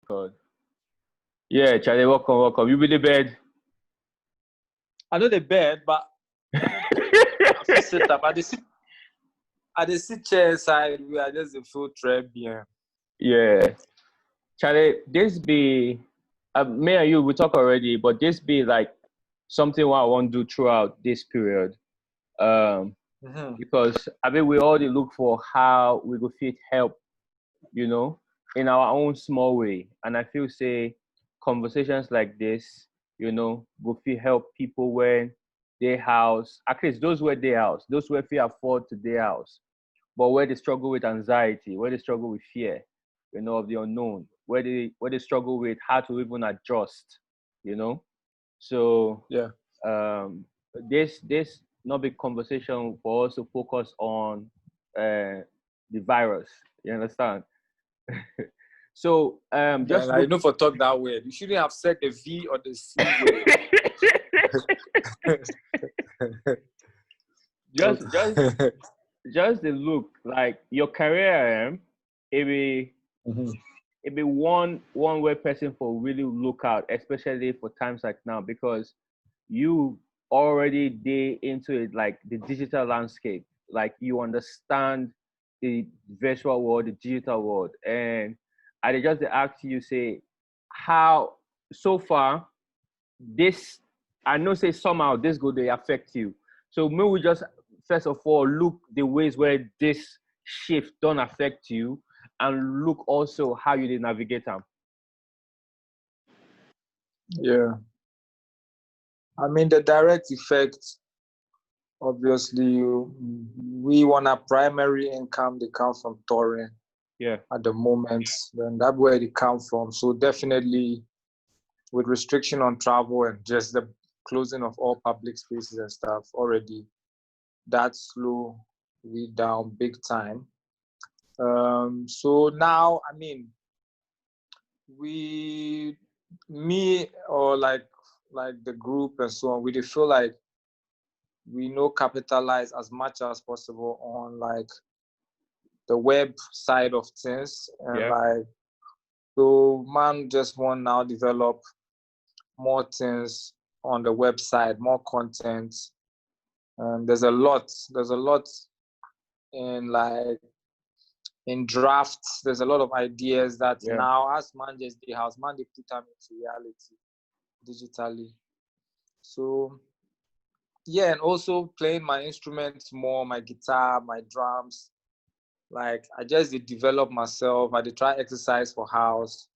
God. Yeah, Charlie, welcome. You be the bed. I know the bed, but I feel set up. At the sit chair side, we are just a full trap here. Yeah. Charlie, this be, me and you, we talk already, but this be like something what I want to do throughout this period. Because I mean, we already look for how we go fit help, in our own small way. And I feel say conversations like this, will fit help people when their house, at least those where their house, those where feel afford to their house, but where they struggle with anxiety, where they struggle with fear, of the unknown, where they struggle with how to even adjust, So Yeah. This not big conversation for us to focus on the virus. You understand? So just I know for talk that way. You shouldn't have said the V or the C word. just the look like your career, it be one way person for really look out, especially for times like now, because you already day into it, like the digital landscape, like you understand the virtual world, the digital world, and I just ask you, say, how so far this, I know say somehow this go they affect you. So maybe we just first of all look the ways where this shift don't affect you, and look also how you did navigate them. Yeah. I mean, the direct effect, obviously, we want a primary income. They come from touring. Yeah. At the moment, then that's where they come from. So definitely, with restriction on travel and just the closing of all public spaces and stuff, already that slow we down big time. So now, I mean, me or like the group and so on, we feel like we know capitalize as much as possible on like the web side of things, and like, so man just want now develop more things on the website, more content. There's a lot in like in drafts. There's a lot of ideas that now, as man just the house, man they put them into reality digitally. So yeah, and also playing my instruments more, my guitar, my drums. Like I just did develop myself. I did try exercise for house.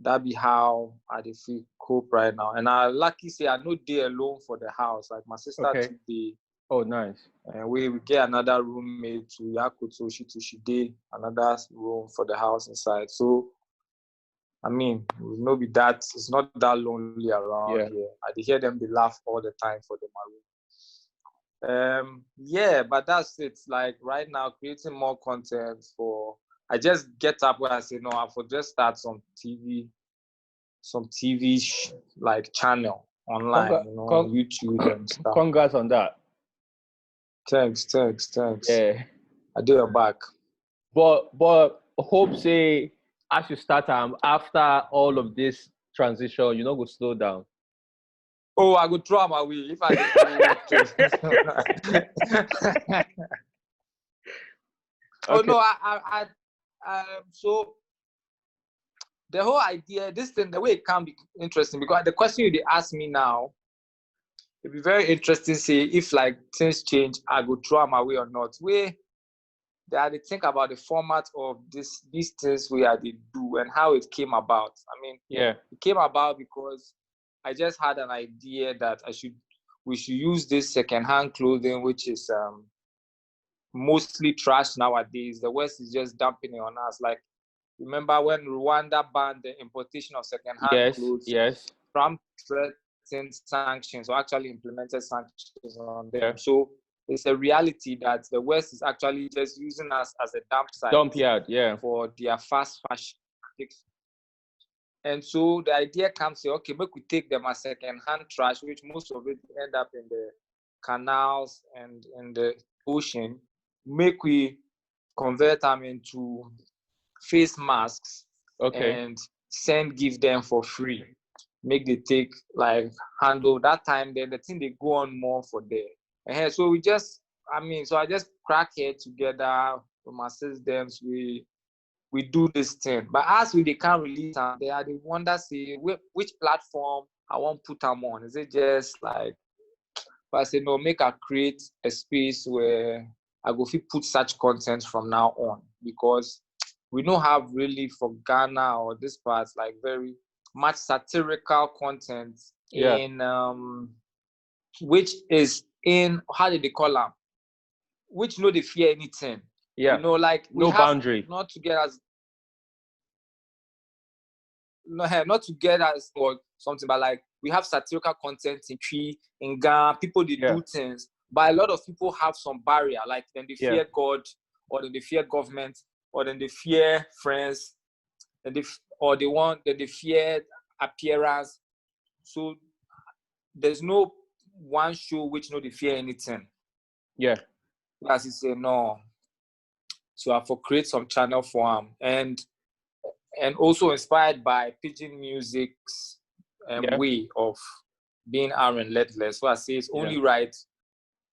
That be how I did feel cope right now. And I lucky say I no day alone for the house. Like my sister today. Oh, nice. And we get another roommate to Yakuto, she day another room for the house inside. So I mean, no be that it's not that lonely around here. I hear them they laugh all the time for my room. Yeah, but that's it. Like right now, creating more content for. I just get up where I say no. I for just start some TV like channel online, YouTube and stuff. Congrats on that. Thanks. Yeah, I do your back. But hope say as you start after all of this transition, you know, go slow down. Oh, I go throw my way if I Oh no, I so the whole idea, this thing, the way it can be interesting, because the question you ask me now, it'd be very interesting to see if like things change, I go throw my way or not. They think about the format of these things we had to do and how it came about. I mean, it came about because I just had an idea that we should use this secondhand clothing, which is mostly trash nowadays. The West is just dumping it on us. Like, remember when Rwanda banned the importation of secondhand clothes? Yes. Trump threatened sanctions, or actually implemented sanctions on them. So it's a reality that the West is actually just using us as a dump yard, for their fast fashion. And so the idea comes, say, okay, we could take them as second-hand trash, which most of it end up in the canals and in the ocean. Make we convert them into face masks Okay. and give them for free. Make they take like handle that time. Then the thing they go on more for there. And so we just, so I just crack it together with my systems. We do this thing, but as they can't release them, they are the one that say which platform I want put them on. Is it just like? But I say no, make I create a space where I go put such content from now on, because we don't have really for Ghana or this part like very much satirical content in which is in, how did they call them? Which no they fear anything. Yeah. You know, like we no have boundary. not to get as not to get as or something, but like we have satirical content in Tree, in Ghana, people they do things, but a lot of people have some barrier, like then they fear God, or then they fear government, or then they fear friends, and they fear appearance. So there's no one show which no they fear anything. Yeah. As you say, no. So I for create some channel for him, and also inspired by Pidgin Music's way of being R&Letless. So I say it's only right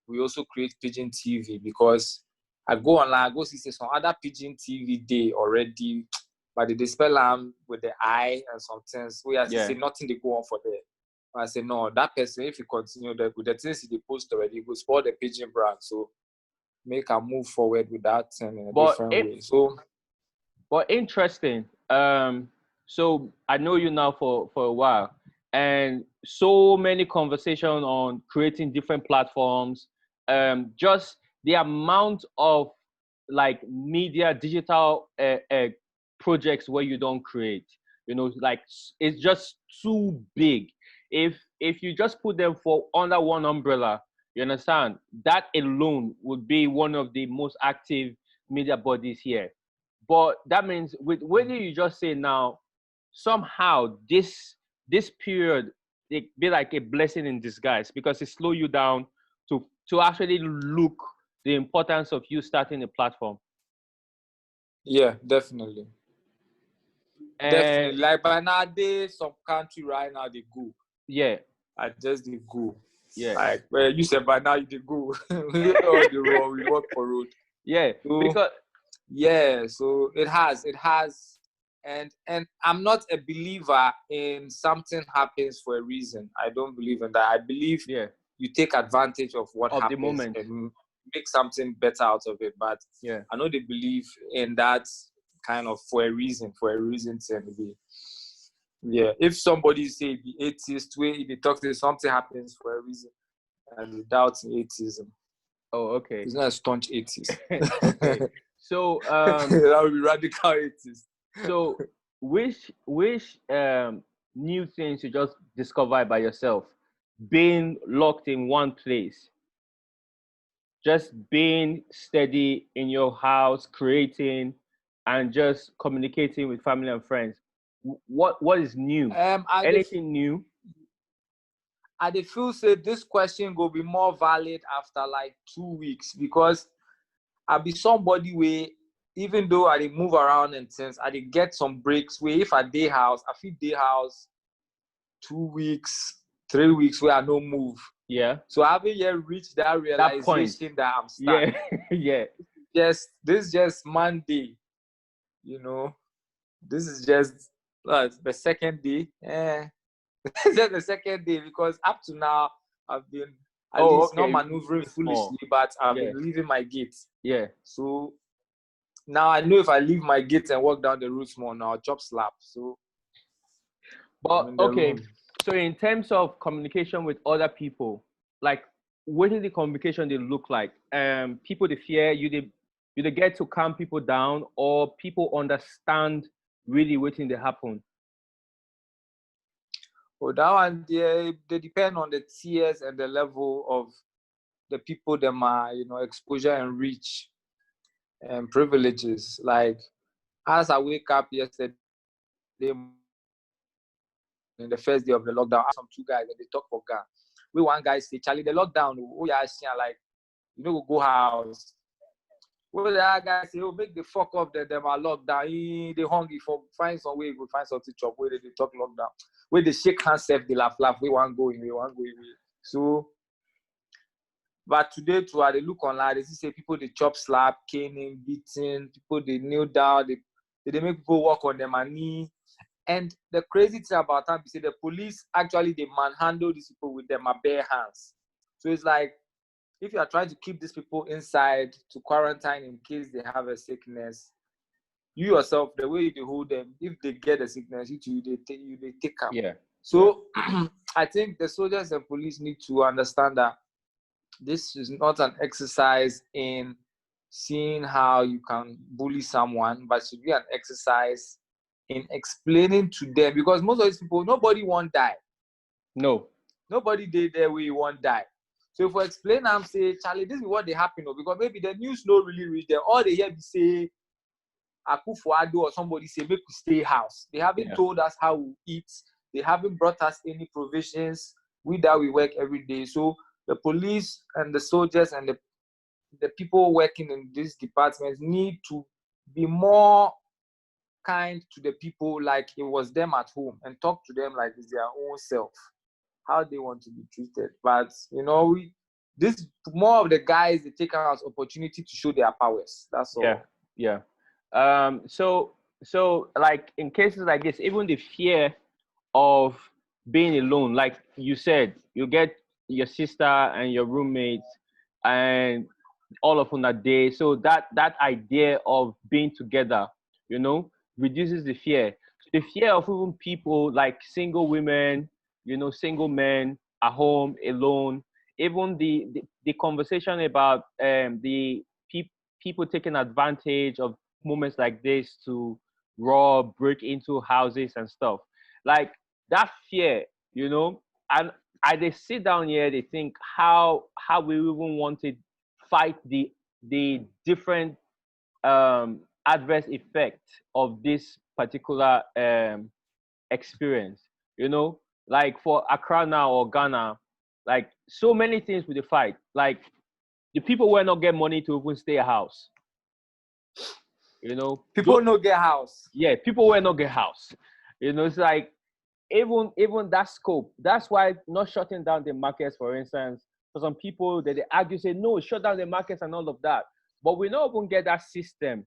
we also create Pidgin TV, because I go online, I go see some other Pidgin TV day already, but they spell them with the I and some things. We as say nothing they go on for there. I say no, that person, if you continue that with the things they post already, it will spoil the Pidgin brand. So make a move forward with that thing in a different way. So, but interesting. So I know you now for a while, and so many conversations on creating different platforms. Just the amount of like media digital projects where you don't create, like it's just too big. If you just put them for under one umbrella, you understand, that alone would be one of the most active media bodies here. But that means with what you just say now, somehow this period, it be like a blessing in disguise, because it slow you down to actually look the importance of you starting a platform. Yeah, definitely. Definitely. Like by nowadays, some country right now they go. Yeah. I just they go. Yeah. Like, well, you said by now you they go. We on the road, we work for road. Yeah. So, because so it has, and I'm not a believer in something happens for a reason. I don't believe in that. I believe you take advantage of what happens the moment and make something better out of it. But I know they believe in that kind of for a reason to be. Yeah, if somebody say the atheist way, they talk to something happens for a reason, and they doubt atheism. Oh, okay. He's not a staunch atheist. Okay. So that would be radical atheist. So which new things you just discovered by yourself, being locked in one place, just being steady in your house, creating and just communicating with family and friends? What is new? Anything new? I feel say this question will be more valid after like 2 weeks, because I be somebody where even though I move around and things, I get some breaks where if I day house, I feel day house 2 weeks, 3 weeks where I no move. Yeah. So I haven't yet reached that realization that I'm stuck. Yeah. This is just Monday, This is just the second day. Just the second day, because up to now I've been at least not maneuvering foolishly, but I've been leaving my gate. Yeah. So now I know if I leave my gate and walk down the route more now, I'll chop slap. So, but okay. So in terms of communication with other people, like what is the communication they look like? People they fear you, they get to calm people down, or people understand really waiting they happen? Well, that one they depend on the tiers and the level of the people them are, exposure and reach and privileges. Like as I wake up yesterday in the first day of the lockdown, I some two guys and they talk for Ghana. We one guy say, Charlie, the lockdown, oh yeah, like, go house. Well, the other guy say, oh, make the fuck up that them are locked down. They hungry for find some way, go find something chop where they talk lockdown. Where they shake hands, they laugh. We want go in, we want go in. So, but today too, they look online, they see people they chop slap, caning, beating, people they kneel down, they make people walk on their knee. And the crazy thing about that is the police actually they manhandle these people with their bare hands. So it's like, if you are trying to keep these people inside to quarantine in case they have a sickness, you yourself, the way you hold them, if they get a sickness, they take them. Yeah. So I think the soldiers and police need to understand that this is not an exercise in seeing how you can bully someone, but should be an exercise in explaining to them, because most of these people, nobody won't die. No. Nobody did there where you won't die. So if we explain them, say, Charlie, this is what they happen, because maybe the news no really reach them. All they hear be say, Akufo-Addo or somebody say, make we stay house. They haven't told us how we eat. They haven't brought us any provisions. We work every day. So the police and the soldiers and the people working in these departments need to be more kind to the people like it was them at home, and talk to them like it's their own self, how they want to be treated. But this more of the guys, they take out as opportunity to show their powers. That's all. Yeah. So like in cases like this, even the fear of being alone, like you said, you get your sister and your roommates and all of on a day. So that idea of being together, reduces the fear. The fear of even people like single women, single men at home alone. Even the conversation about the people taking advantage of moments like this to rob, break into houses and stuff. Like that fear, and they sit down here, they think how we even want to fight the different adverse effect of this particular experience. Like for Accra now or Ghana, like so many things with the fight. Like the people will not get money to even stay a house. People no get house. Yeah, people will not get house. It's like even that scope. That's why not shutting down the markets, for instance, for some people that they argue, say no, shut down the markets and all of that. But we not even get that system,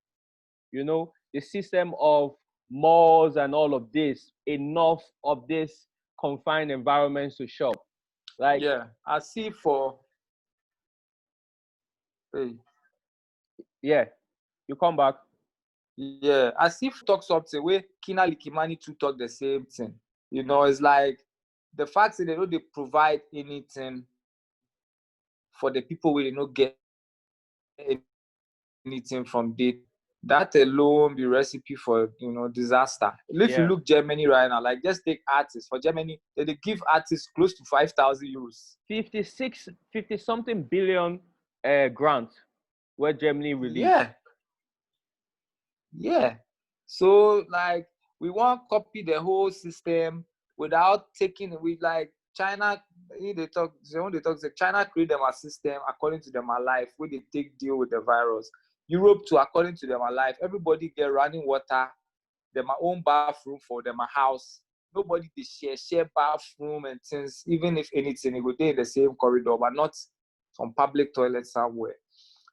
the system of malls and all of this, enough of this confined environments to shop. Like I see for yeah, you come back. Yeah, I see talk something where Kina Likimani to talk the same thing. It's like the fact that they provide anything for the people where they don't get anything from it. That alone be recipe for disaster. If you look Germany right now, like just take artists. For Germany, they give artists close to 5,000 euros. 50 something billion grant where Germany released. Yeah. So like we want to copy the whole system without taking with like China. China create them a system according to them life where they take deal with the virus. Europe too, according to them life. Everybody get running water, them own bathroom for them a house. Nobody they share bathroom and things. Even if anything, they go there in the same corridor, but not some public toilet somewhere.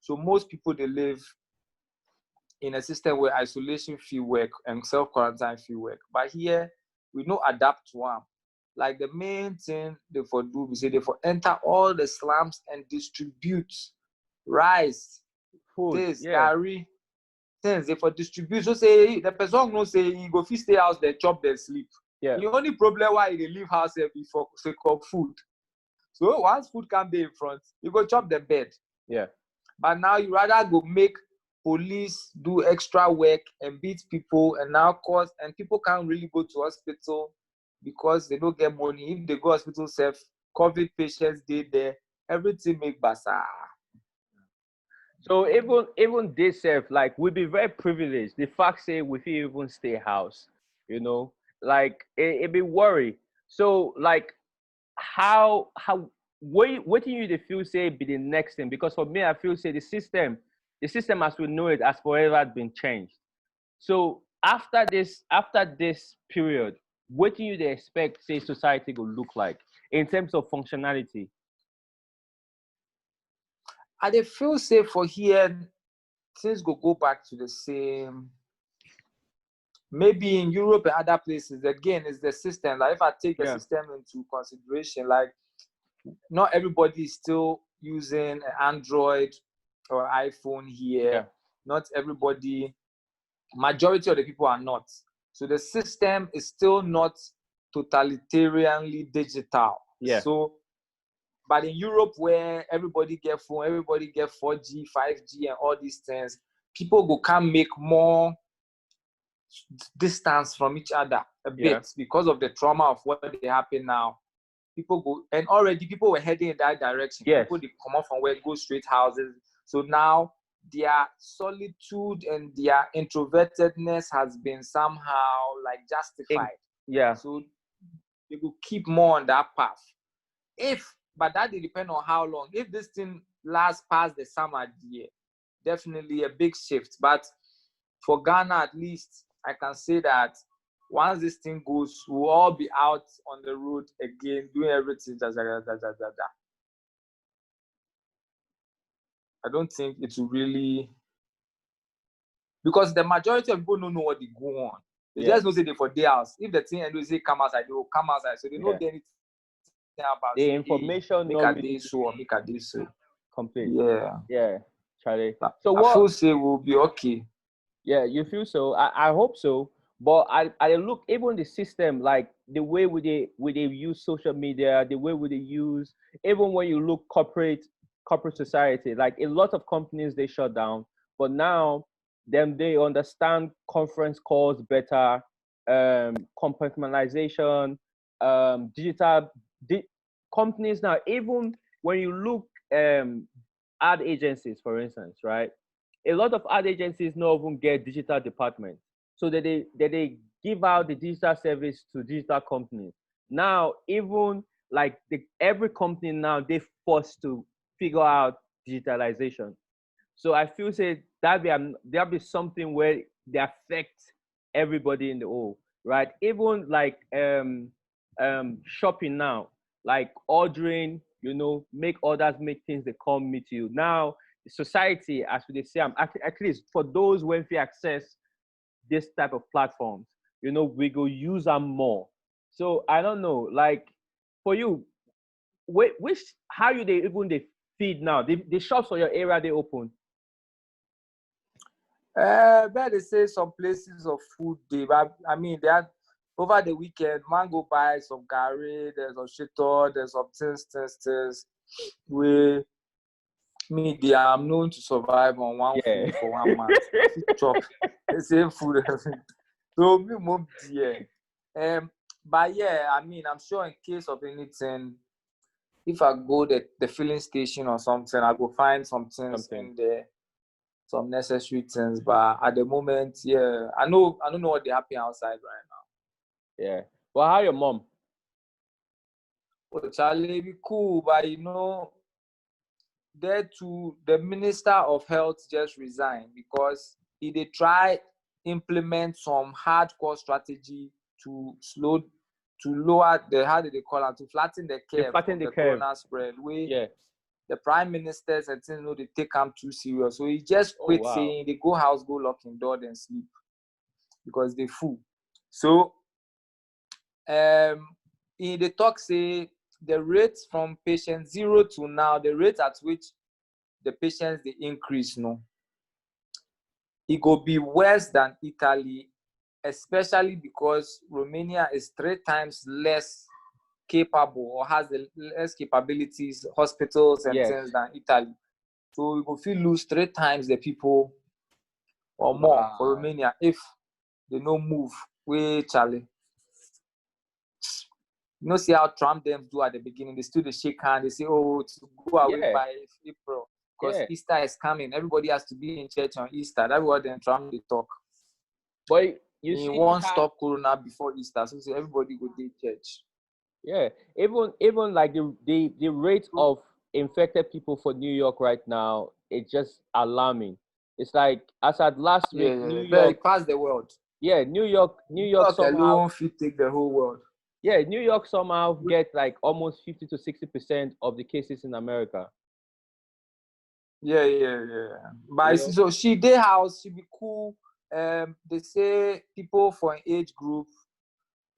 So most people they live in a system where isolation fee work and self-quarantine fee work. But here, we no adapt to them. Like the main thing they for do, we say they for enter all the slums and distribute rice, food, curry, things. They for distribute. So say the person no say he go fit stay house, they chop, they sleep. Yeah. The only problem why they leave house before sake of food. So once food come there in front, you go chop the bed. Yeah. But now you rather go make police do extra work and beat people and now cause, and people can't really go to hospital because they don't get money. If they go hospital self, COVID patients did there, everything make bazaar. So even this self, like we be very privileged. The fact say we feel even stay house, like it be worry. So like how what do you feel say be the next thing? Because for me, I feel say the system the system as we know it has forever been changed. So after this period, what do you expect, say, society will look like in terms of functionality? I dey feel say for here, things go back to the same. Maybe in Europe and other places, again, it's the system. Like if I take the system into consideration, like not everybody is still using Android or iPhone here. Yeah. Not everybody, majority of the people are not. So the system is still not totalitarianly digital. Yeah. So, but in Europe where everybody get phone, everybody get 4G, 5G and all these things, people go can make more distance from each other a bit because of the trauma of what they happen now. People go, and already people were heading in that direction. Yes. People they come up from where go straight houses. So now their solitude and their introvertedness has been somehow like justified. So they will keep more on that path. But that will depend on how long. If this thing lasts past the summer year, definitely a big shift. But for Ghana, at least, I can say that once this thing goes, we'll all be out on the road again, doing everything. I don't think it will really, because the majority of people don't know what they go on. They just know say they for their house. If the thing and they say come outside, they will come outside. So they don't get anything about the information. Make a day so or make a day so. Complete. Yeah, Charlie. So what? I feel say we'll be okay. Yeah, you feel so? I hope so. But I look, even the system, like the way they use social media, the way they use, even when you look corporate society, like a lot of companies they shut down, but now they understand conference calls better, compartmentalization, digital companies now. Even when you look ad agencies, for instance, right? A lot of ad agencies not even get digital departments. So that they give out the digital service to digital companies. Now, even like every company now, they're forced to figure out digitalization. So I feel say there'll be something where they affect everybody in the whole, right? Even like shopping now, like ordering, make orders, make things, they come meet you. Now, society, as we say, at least for those when we access this type of platforms, we go use them more. So I don't know, like for you, how you they feed now? The shops for your area they open? But they say some places of food I mean they had over the weekend, man go buy some garri, there's some shito, there's some things where me I'm known to survive on one food for 1 month. Chop the same food. So me mom but yeah, I mean I'm sure in case of anything, if I go the filling station or something, I go find some things in there, some necessary things. But at the moment, yeah, I don't know what they happen outside right now. Yeah. Well, how your mom? Well, Charlie, be cool, but there too, the Minister of Health just resigned because they try implement some hardcore strategy to lower the, how do they call it, to flatten the curve of the corona spread. The prime ministers and things, they take them too serious. So he just quit saying they go house, go lock in door and sleep because they fool. So in the talk say the rates from patient 0 to now, the rate at which the patients they increase, it go be worse than Italy, especially because Romania is 3 times less capable or has the less capabilities, hospitals and things than Italy. So we go feel lose 3 times the people or more for Romania if they no move. Charlie. See how Trump them do at the beginning. They still shake hand. They say, "Oh, to go away by April because Easter is coming. Everybody has to be in church on Easter." That's what then Trump they talk. But you won't stop Corona before Easter, so everybody go to church. Yeah, even like the rate of infected people for New York right now, it's just alarming. It's like as at last week, New York past the world. Yeah, New York somehow alone fit take the whole world. Yeah, New York somehow get like almost 50 to 60% of the cases in America. Yeah. But so she day house, she be cool. They say people for an age group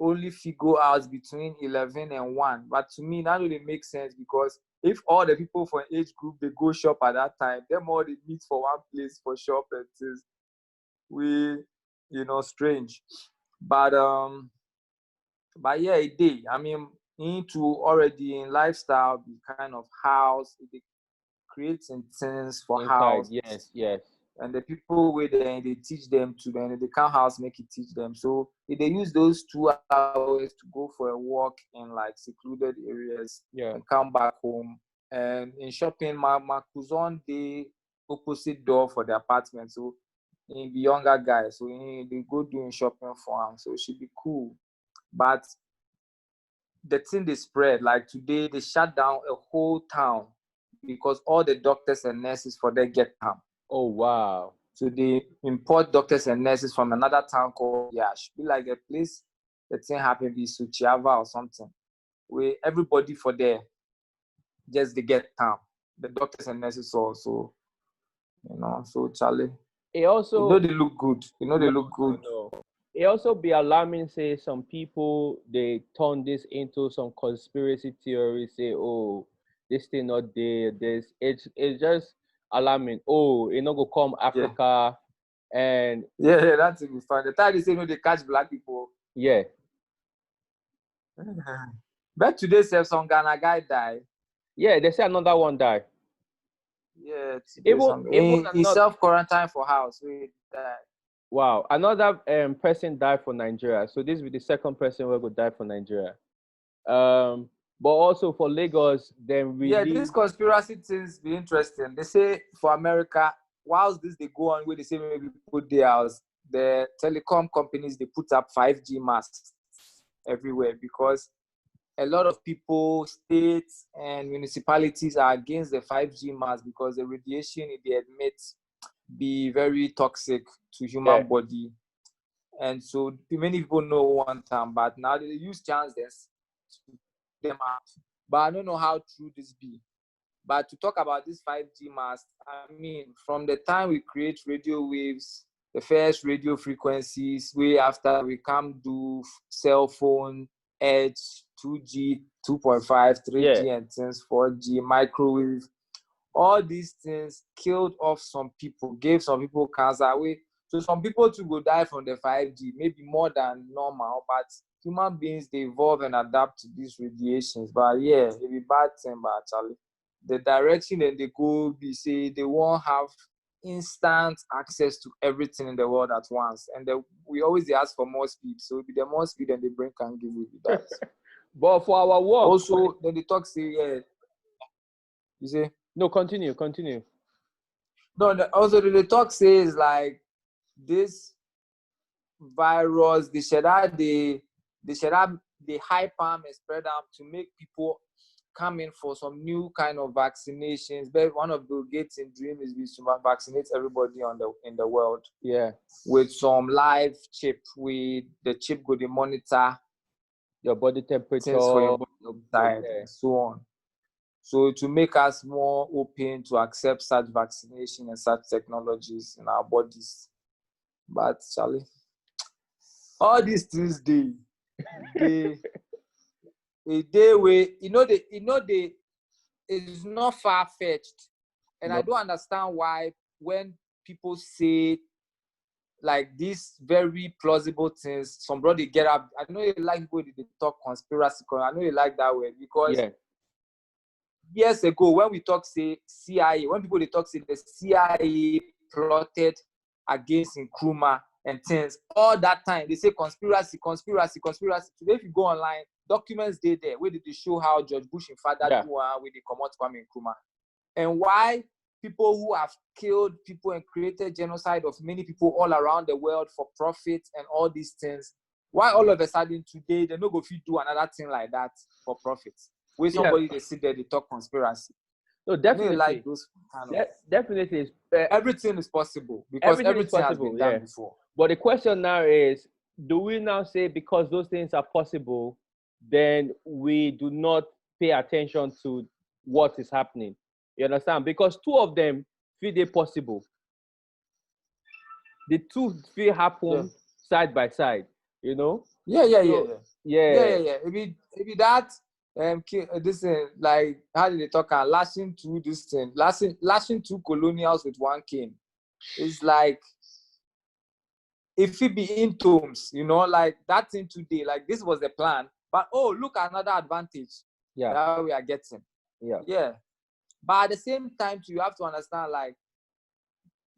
only go out between 11 and 1. But to me, that really makes sense because if all the people for an age group they go shop at that time, them all they meet for one place for shop and things. Strange. But yeah, it did. I mean, into already in lifestyle, be kind of house, it creates things for inside, house. Yes. And the people where they teach them to them, they can't house make it teach them. So if they use those 2 hours to go for a walk in like secluded areas and come back home. And in shopping, my cousin the opposite door for the apartment. So he be younger guy, so they go doing shopping for him. So it should be cool. But the thing they spread, like today they shut down a whole town because all the doctors and nurses for them get come. Oh wow. So they import doctors and nurses from another town called Yash. Be like a place the thing happened be Suchiava or something. Where everybody for there just they get time. The doctors and nurses also, so Charlie. It also they look good. They look good. No. It also be alarming, say some people they turn this into some conspiracy theory, say, oh, this thing not there. It's just alarming. Oh, it not go come Africa and that's it. Fine. The time they say they catch black people. Yeah. But today some Ghana guy died. Yeah, they say another one died. Yeah, he self-quarantine for house. He died. Wow, another person died for Nigeria. So this will be the second person who will die for Nigeria. But also for Lagos, then really. Yeah, these conspiracy things be interesting. They say for America, whilst this they go on where they say maybe put their house, the telecom companies they put up 5G masks everywhere because a lot of people, states and municipalities are against the 5G mask because the radiation they admit be very toxic to human body. And so many people know one time, but now they use chances to them out. But I don't know how true this be. But to talk about this 5G mask, I mean, from the time we create radio waves, the first radio frequencies, way after we come do cell phone, edge, 2G, 2.5, 3G and things, 4G, microwave, all these things killed off some people, gave some people cancer. So some people too go die from the 5G, maybe more than normal, but human beings, they evolve and adapt to these radiations. But yeah, it be bad thing, but actually, the direction that they go be say they won't have instant access to everything in the world at once. And we always ask for more speed. So the more speed than the brain can give you that. But for our work. Also, then they talk say, you say? No, continue. No, also the talk says like this virus, they hype them and spread them to make people come in for some new kind of vaccinations. But one of Bill Gates' dream is to vaccinate everybody in the world. Yeah. With some live chip, with the chip go to monitor your body temperature for your body type and so on. So to make us more open to accept such vaccination and such technologies in our bodies. But Charlie, all these things they way, it's not far-fetched. And I don't understand why when people say like these very plausible things, somebody get up. I know you like people they talk conspiracy. I know you like that way because years ago when we talk say CIA, when people they talk say the CIA plotted against Nkrumah and things, all that time they say conspiracy. Today if you go online, documents there where they show how George Bush and father do where they come out Kwame Nkrumah, and why people who have killed people and created genocide of many people all around the world for profit and all these things, why all of a sudden today they no go fit do another thing like that for profit? Where somebody they sit there they talk conspiracy. No, I definitely. like those kind of. Definitely. Everything is possible because everything has been done before. But the question now is, do we now say because those things are possible, then we do not pay attention to what is happening? You understand? Because two of them feel they possible. The two feel happen side by side, you know? Yeah. Maybe that this like how did they talk? Lashing two this thing, lashing two colonials with one king. It's like if it be in tombs, you know, like that thing today, like this was the plan. But oh, look at another advantage that we are getting. Yeah. But at the same time, you have to understand, like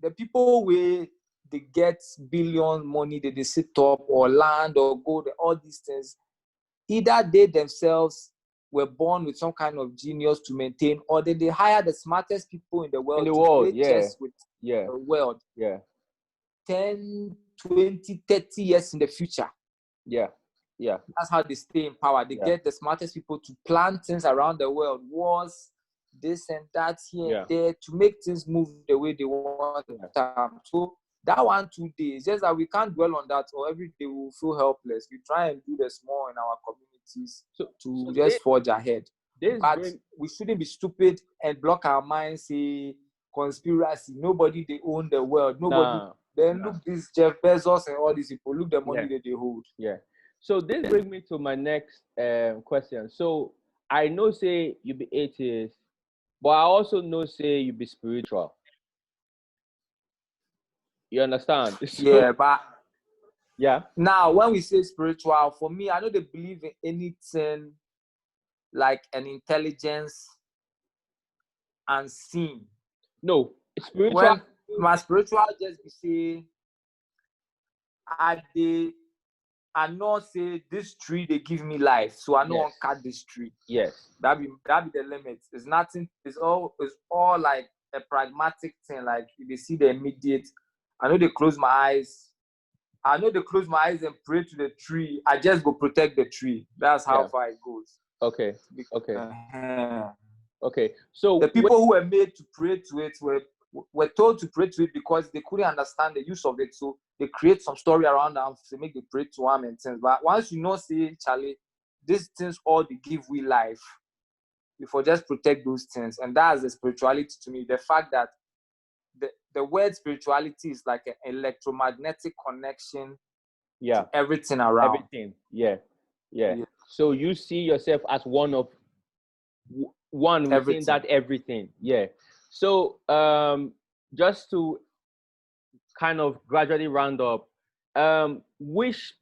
the people where they get billion money that they sit up or land or gold, all these things, either they themselves were born with some kind of genius to maintain, or then they hire the smartest people in the world to play chess with the world. 10, 20, 30 years in the future. That's how they stay in power. They get the smartest people to plan things around the world, wars, this and that here and there, to make things move the way they want them. So that 1 2 days, just that we can't dwell on that, or every day we will feel helpless. We try and do the small in our communities to just forge ahead. But we shouldn't be stupid and block our minds, say conspiracy. Nobody they own the world. Nobody. Look this Jeff Bezos and all these people. Look the money that they hold. So this brings me to my next question. So I know say you be atheist, but I also know say you be spiritual. You understand? So, but now when we say spiritual, for me, I know they believe in anything like an intelligence unseen. No, spiritual. When my spiritual just be say, I not say this tree they give me life, so I don't cut this tree. That be the limit. It's nothing. It's all like a pragmatic thing. Like if they see the immediate, I know they close my eyes. I know they close my eyes and pray to the tree. I just go protect the tree. That's how far it goes. Okay. So the people who were made to pray to it were told to pray to it because they couldn't understand the use of it. So they create some story around them to make the pray to them and things. But once you know, say, Charlie, these things all they give we life. Before just protect those things. And that's the spirituality to me. The fact that the word spirituality is like an electromagnetic connection to everything around. Everything. So you see yourself as one within everything. That everything. So just to kind of gradually round up, which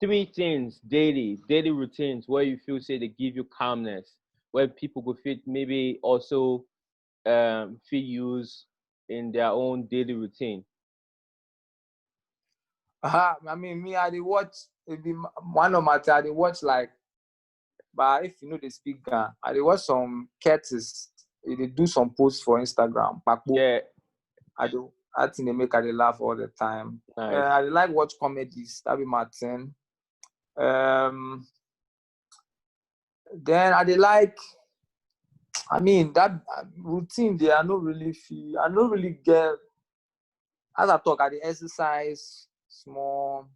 3 things daily routines where you feel say they give you calmness, where people could feel maybe also feel use in their own daily routine? I mean, me, I did watch, it be one of my time, I did watch like, but if you know they speak Ghana, I did watch some Curtis, they do some posts for Instagram. I think they make I laugh all the time. Nice. I like watch comedies, that be my thing. Then I like, I mean, that routine there, I don't really get, as I talk, I exercise small,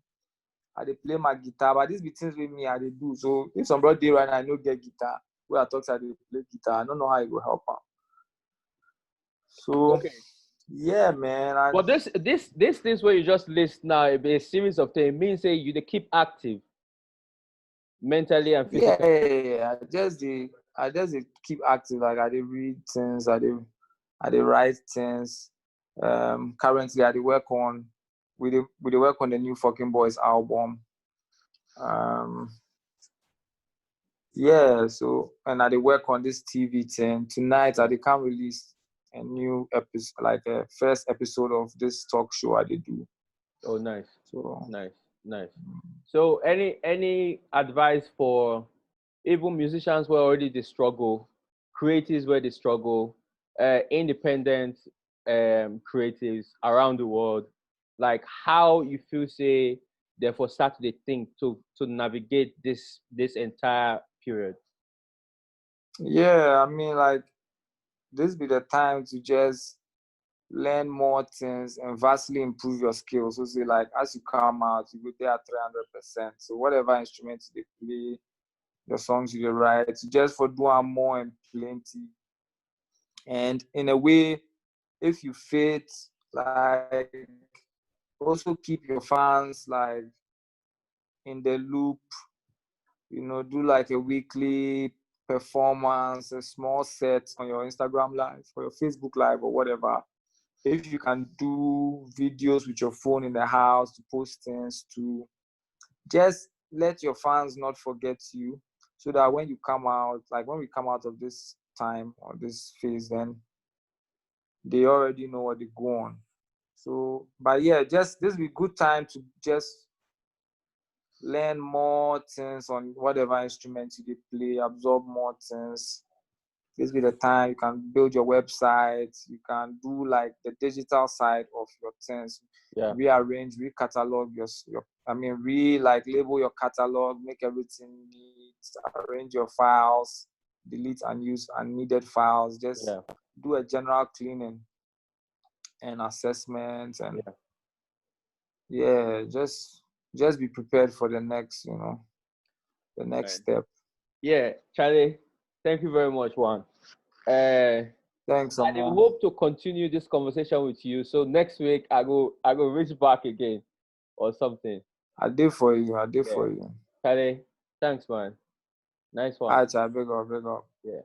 I play my guitar, but these be things with me, I do. So if somebody right now, I know get guitar, where I talk, I play guitar, I don't know how it will help them. So, yeah, man. But this things where you just list now, it be a series of things. It means say you keep active mentally and physically. Yeah. I just keep active. Like I read things, I write things. Currently I work on we work on the new Fucking Boys album. So and I work on this TV thing. Tonight I can't release a new episode, like a first episode of this talk show I do. Oh, nice. So nice. So any advice for even musicians who are already they struggle, creatives where they struggle, independent creatives around the world, like how you feel say therefore start to think to navigate this entire period? Yeah, I mean, like this be the time to just learn more things and vastly improve your skills. So say like as you come out, you go there at 300%. So whatever instruments they play, the songs you write, just for doing more and plenty. And in a way, if you fit, like also keep your fans like in the loop, you know, do like a weekly performance, a small set on your Instagram live or your Facebook live or whatever. If you can do videos with your phone in the house to post things, to just let your fans not forget you, so that when you come out, like when we come out of this time or this phase, then they already know what they go on. So, but yeah, just this will be a good time to just learn more things on whatever instruments you play, absorb more things. This will be the time you can build your website, you can do like the digital side of your things, rearrange, recatalog like label your catalog, make everything neat, arrange your files, delete unused, unneeded files, just do a general cleaning and assessment, and just be prepared for the next, the next step. Yeah, Charlie, thank you very much, Juan. Thanks, I hope to continue this conversation with you. So next week I go reach back again or something. I did for you. Charlie, thanks, man. Nice one. All right, big up. Yeah.